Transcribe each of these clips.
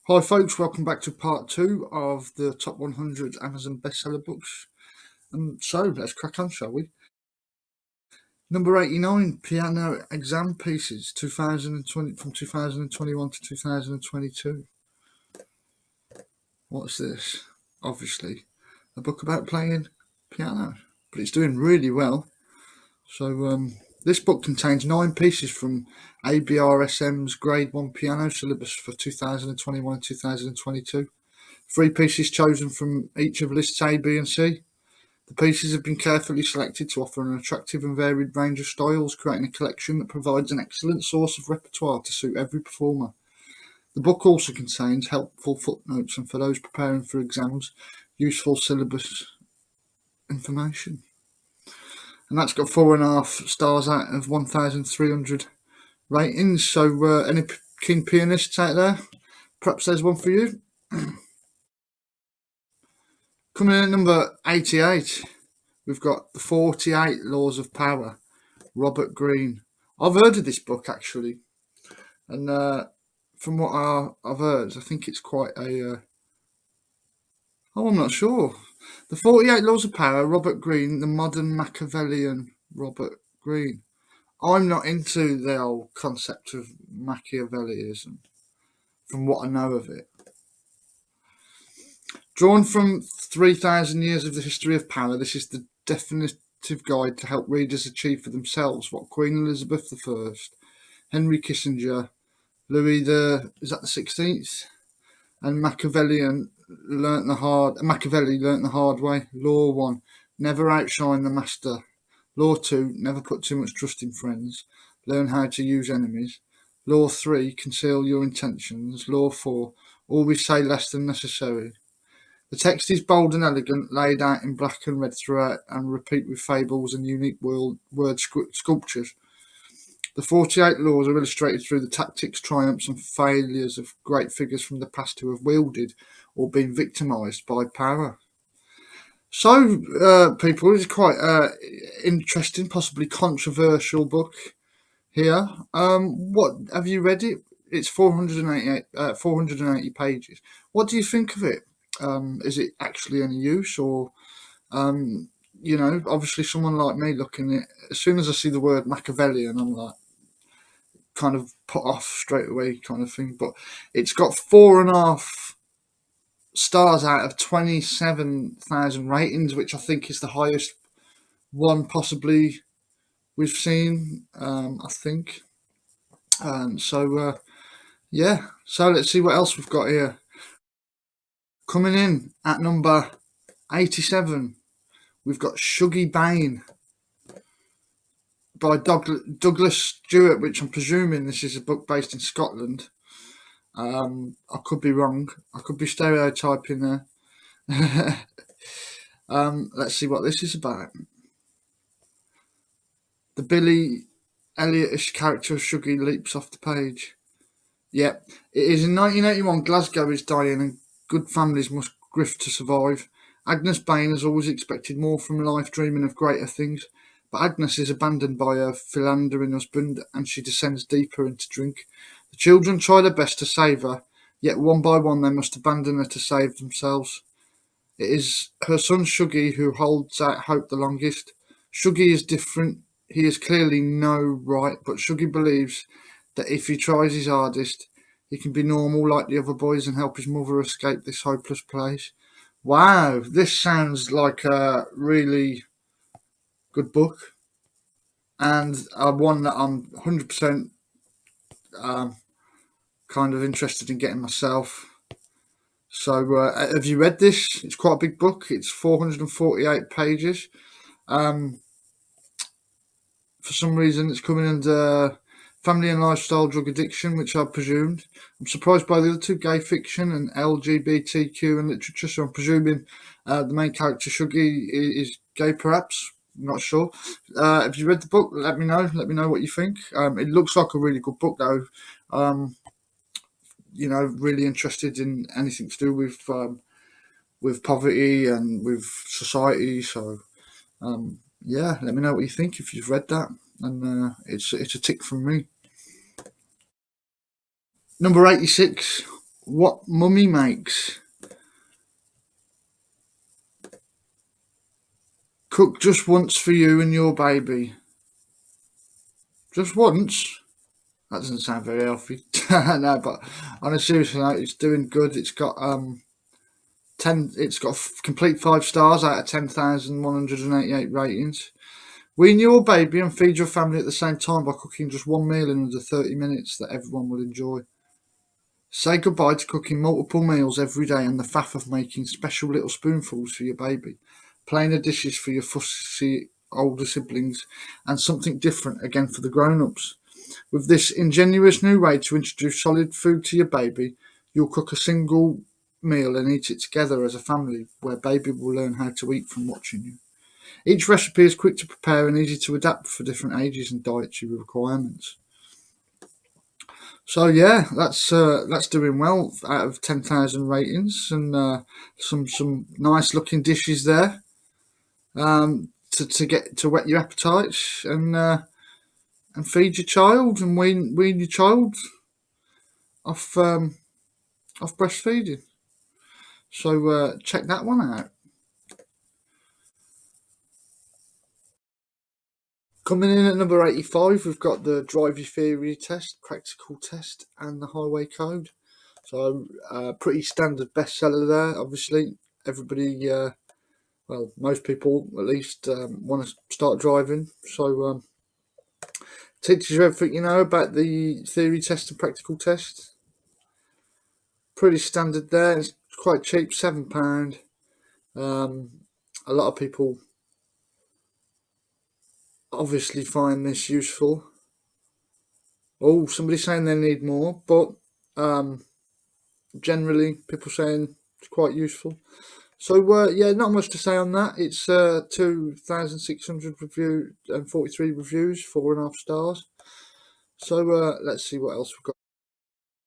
Hi folks, welcome back to part 2 of the top 100 Amazon bestseller books. So let's crack on, shall we? Number 89, Piano Exam Pieces, 2020 from 2021 to 2022. What's this? Obviously, a book about playing piano, but it's doing really well. So this book contains 9 pieces from ABRSM's Grade 1 piano syllabus for 2021 2022. 3 pieces chosen from each of lists A, B and C. The pieces have been carefully selected to offer an attractive and varied range of styles, creating a collection that provides an excellent source of repertoire to suit every performer. The book also contains helpful footnotes and, for those preparing for exams, useful syllabus information. And that's got 4.5 stars out of 1,300 ratings. So any keen pianists out there, perhaps there's one for you. Coming in at number 88, we've got The 48 Laws of Power, Robert Greene. I've heard of this book actually, and from what I've heard, I think it's quite a... I'm not sure. The 48 Laws of Power, Robert Greene, the modern Machiavellian Robert Greene. I'm not into the old concept of Machiavellism, from what I know of it. Drawn from 3,000 years of the history of power, this is the definitive guide to help readers achieve for themselves what Queen Elizabeth I, Henry Kissinger, Louis the 16th, and Machiavelli learnt the hard way. Law 1: never outshine the master. Law 2: never put too much trust in friends. Learn how to use enemies. Law 3: conceal your intentions. Law 4: always say less than necessary. The text is bold and elegant, laid out in black and red throughout, and replete with fables and unique word sculptures. The 48 laws are illustrated through the tactics, triumphs and failures of great figures from the past who have wielded or been victimised by power. So, people, it's quite interesting, possibly controversial book here. What have you read it? It's 480 pages. What do you think of it? Is it actually any use, or obviously someone like me looking at it, as soon as I see the word Machiavellian, I'm like kind of put off straight away kind of thing. But it's got 4.5 stars out of 27,000 ratings, which I think is the highest one possibly we've seen, I think. Yeah, so let's see what else we've got here. Coming in at number 87, we've got Shuggie Bain by Douglas Stuart, which I'm presuming this is a book based in Scotland. I could be wrong. I could be stereotyping there. Let's see what this is about. The Billy Elliot-ish character of Shuggie leaps off the page. Yep, it is in 1981. Glasgow is dying and good families must grift to survive. Agnes Bain has always expected more from life, dreaming of greater things. But Agnes is abandoned by her philandering husband and she descends deeper into drink. The children try their best to save her, yet one by one they must abandon her to save themselves. It is her son Shuggie who holds out hope the longest. Shuggie is different. He is clearly no right, but Shuggie believes that if he tries his hardest, he can be normal like the other boys and help his mother escape this hopeless place. Wow, this sounds like a really good book, and one that I'm 100% kind of interested in getting myself. So have you read this? It's quite a big book. It's 448 pages. For some reason it's coming under family and lifestyle drug addiction, which I presumed. I'm surprised by the other two, gay fiction and LGBTQ and literature, so I'm presuming the main character Shuggie is gay, perhaps. I'm not sure. Have you read the book? Let me know. Let me know what you think. It looks like a really good book, though. Really interested in anything to do with poverty and with society. So, yeah, let me know what you think if you've read that. And it's a tick from me. Number 86, What mummy makes. Cook just once for you and your baby. Just once? That doesn't sound very healthy. No, but on a serious note, it's doing good. It's got 10. It's got complete 5 stars out of 10,188 ratings. Wean your baby and feed your family at the same time by cooking just one meal in under 30 minutes that everyone will enjoy. Say goodbye to cooking multiple meals every day and the faff of making special little spoonfuls for your baby, plainer dishes for your fussy older siblings, and something different again for the grown-ups. With this ingenious new way to introduce solid food to your baby, you'll cook a single meal and eat it together as a family, where baby will learn how to eat from watching you. Each recipe is quick to prepare and easy to adapt for different ages and dietary requirements. So yeah, that's doing well out of 10,000 ratings, and some nice looking dishes there to get to whet your appetites and feed your child and wean your child off off breastfeeding. So check that one out. Coming in at number 85, we've got the driver theory test, practical test, and the highway code. So pretty standard bestseller there. Obviously, everybody, well, most people at least, want to start driving. So teaches you everything you know about the theory test and practical test. Pretty standard there. It's quite cheap, £7. A lot of people obviously find this useful. Oh, somebody's saying they need more, but generally people saying it's quite useful. So yeah, not much to say on that. It's 2,643 reviews, 4.5 stars. So let's see what else we've got.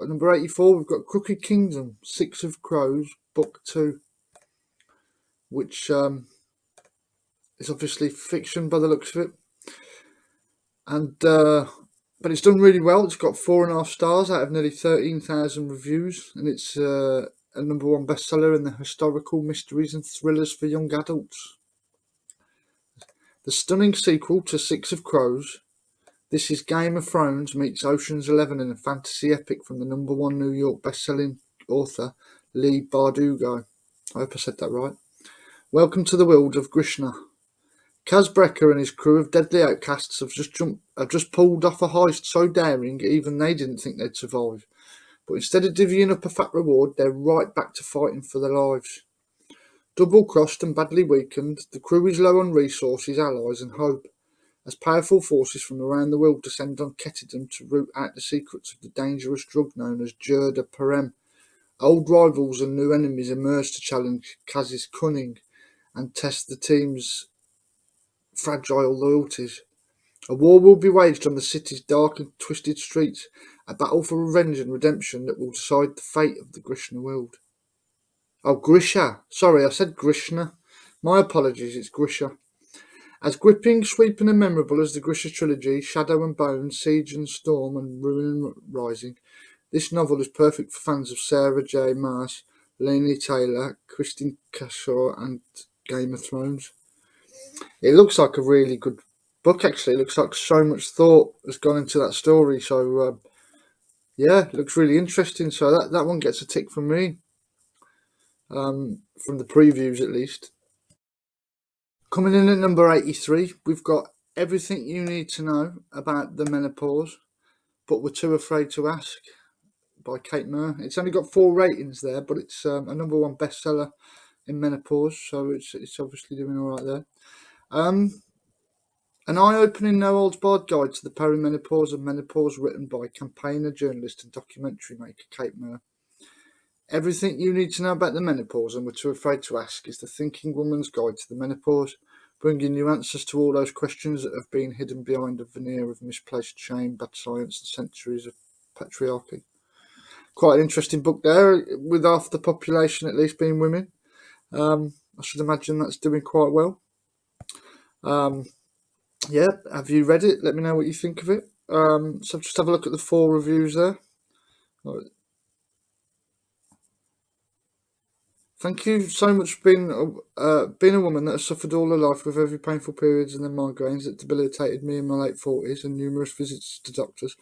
At number 84, we've got Crooked Kingdom, Six of Crows, Book 2, which is obviously fiction by the looks of it. And but it's done really well. It's got 4.5 stars out of nearly 13,000 reviews, and it's a number 1 bestseller in the historical mysteries and thrillers for young adults. The stunning sequel to Six of Crows, this is Game of Thrones meets Ocean's 11 in a fantasy epic from the number 1 New York best-selling author Leigh Bardugo. I hope I said that right. Welcome to the world of Grishna. Kaz Brekker and his crew of deadly outcasts have just pulled off a heist so daring even they didn't think they'd survive. But instead of divvying up a fat reward, they're right back to fighting for their lives. Double-crossed and badly weakened, the crew is low on resources, allies and hope, as powerful forces from around the world descend on Ketterdam to root out the secrets of the dangerous drug known as Jurda Parem. Old rivals and new enemies emerge to challenge Kaz's cunning and test the team's fragile loyalties. A war will be waged on the city's dark and twisted streets, a battle for revenge and redemption that will decide the fate of the Grishna world. Oh, Grisha. Sorry, I said Grishna. My apologies, it's Grisha. As gripping, sweeping and memorable as the Grisha trilogy, Shadow and Bone, Siege and Storm and Ruin and Rising, this novel is perfect for fans of Sarah J. Maas, Laini Taylor, Kristin Cashore and Game of Thrones. It looks like a really good book, actually. It looks like so much thought has gone into that story. So, yeah, it looks really interesting. So that one gets a tick from me, from the previews at least. Coming in at number 83, we've got Everything You Need to Know About the Menopause, But We're Too Afraid to Ask by Kate Moore. It's only got 4 ratings there, but it's a number 1 bestseller in menopause, so it's obviously doing all right there. An eye-opening, no-holds-barred guide to the perimenopause and menopause, written by campaigner, journalist and documentary maker Kate Moore. Everything You Need to Know About the Menopause and We're Too Afraid to Ask is the thinking woman's guide to the menopause, bringing you answers to all those questions that have been hidden behind a veneer of misplaced shame, bad science and centuries of patriarchy. Quite an interesting book there, with half the population at least being women. I should imagine that's doing quite well. Yeah, have you read it? Let me know what you think of it. So just have a look at the 4 reviews there. Thank you so much for being a woman that has suffered all her life with every painful periods and then migraines that debilitated me in my late 40s and numerous visits to doctors.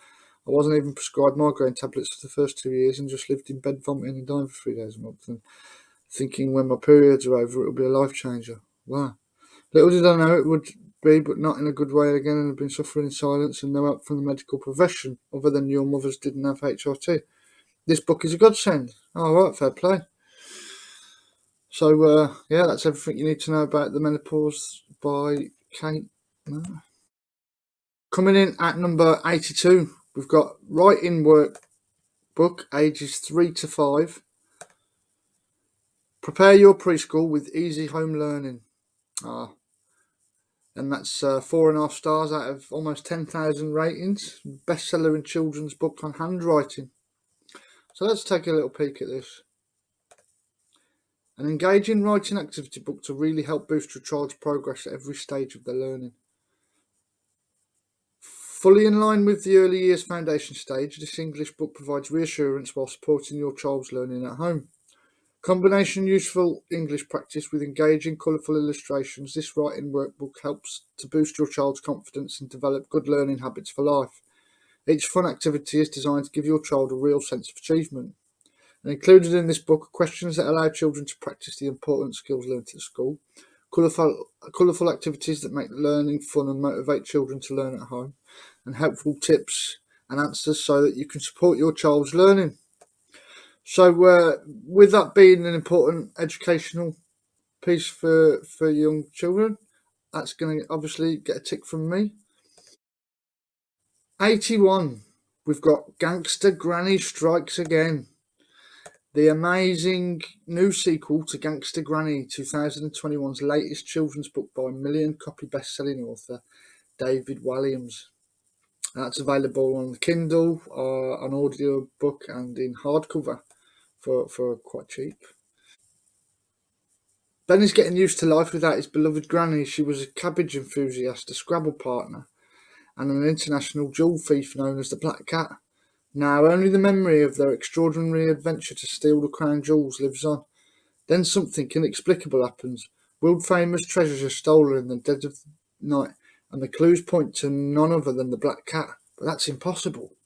I wasn't even prescribed migraine tablets for the first 2 years and just lived in bed vomiting and dying for 3 days a month and thinking when my periods are over it'll be a life changer. Wow. Little did I know it would be, but not in a good way again, and I've been suffering in silence and no help from the medical profession other than your mothers didn't have HRT. This book is a godsend. Oh, right, fair play. So, yeah, that's everything you need to know about the menopause by Kate. Coming in at number 82, we've got Writing Workbook, ages 3 to 5. Prepare your preschool with easy home learning. And that's 4.5 stars out of almost 10,000 ratings. Bestseller in children's book on handwriting. So let's take a little peek at this. An engaging writing activity book to really help boost your child's progress at every stage of their learning. Fully in line with the early years foundation stage, this English book provides reassurance while supporting your child's learning at home. Combination useful English practice with engaging, colourful illustrations, this writing workbook helps to boost your child's confidence and develop good learning habits for life. Each fun activity is designed to give your child a real sense of achievement. And included in this book are questions that allow children to practice the important skills learnt at school, colourful activities that make learning fun and motivate children to learn at home, and helpful tips and answers so that you can support your child's learning. So, with that being an important educational piece for young children, that's going to obviously get a tick from me. 81, we've got Gangster Granny Strikes Again. The amazing new sequel to Gangster Granny, 2021's latest children's book by million-copy best-selling author David Walliams. That's available on Kindle, on audio book, and in hardcover for quite cheap. Ben is getting used to life without his beloved granny. She was a cabbage enthusiast, a Scrabble partner, and an international jewel thief known as the Black Cat. Now only the memory of their extraordinary adventure to steal the crown jewels lives on. Then something inexplicable happens. World-famous treasures are stolen in the dead of night, and the clues point to none other than the Black Cat. But that's impossible.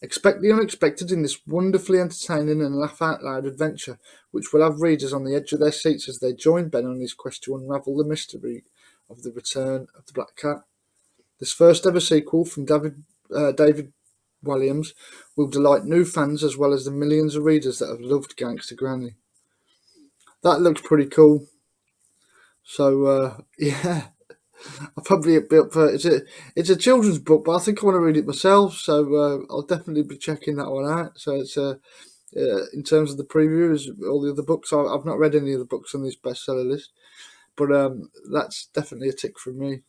Expect the unexpected in this wonderfully entertaining and laugh-out-loud adventure, which will have readers on the edge of their seats as they join Ben on his quest to unravel the mystery of the return of the Black Cat. This first-ever sequel from David Walliams will delight new fans as well as the millions of readers that have loved Gangster Granny. That looks pretty cool. So, yeah, I'll probably be up for it. It's a children's book, but I think I want to read it myself, so I'll definitely be checking that one out. So it's in terms of the previews, all the other books, I've not read any of the books on this bestseller list, but that's definitely a tick from me.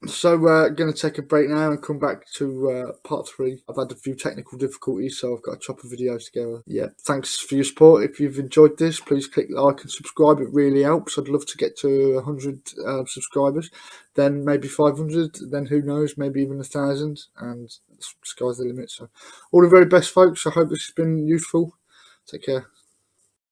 So we're going to take a break now and come back to part 3. I've had a few technical difficulties, so I've got to chop a video together. Yeah, thanks for your support. If you've enjoyed this, please click like and subscribe. It really helps. I'd love to get to 100 subscribers, then maybe 500, then who knows, maybe even 1,000, and sky's the limit. So all the very best, folks. I hope this has been useful. Take care.